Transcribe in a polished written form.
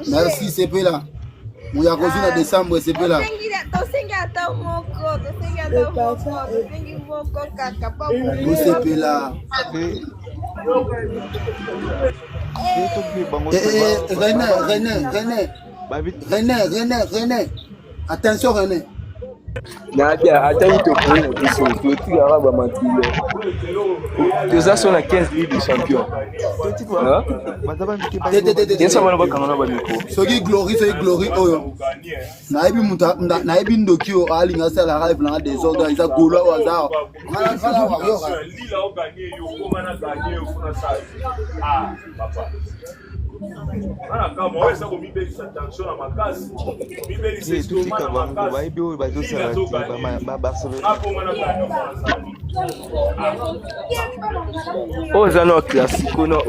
Merci, c'est peu là. Mon yakosi na décembre, c'est peu là. C'est peu là. René. Attention, René. Nadia, attends, tu as sur la 15 Ligue des Champions. Soki glory, oh. Naibi ndoki o ali ngasa la rêve na des ordres isa golo au hasard. Oh, ça non classique, non.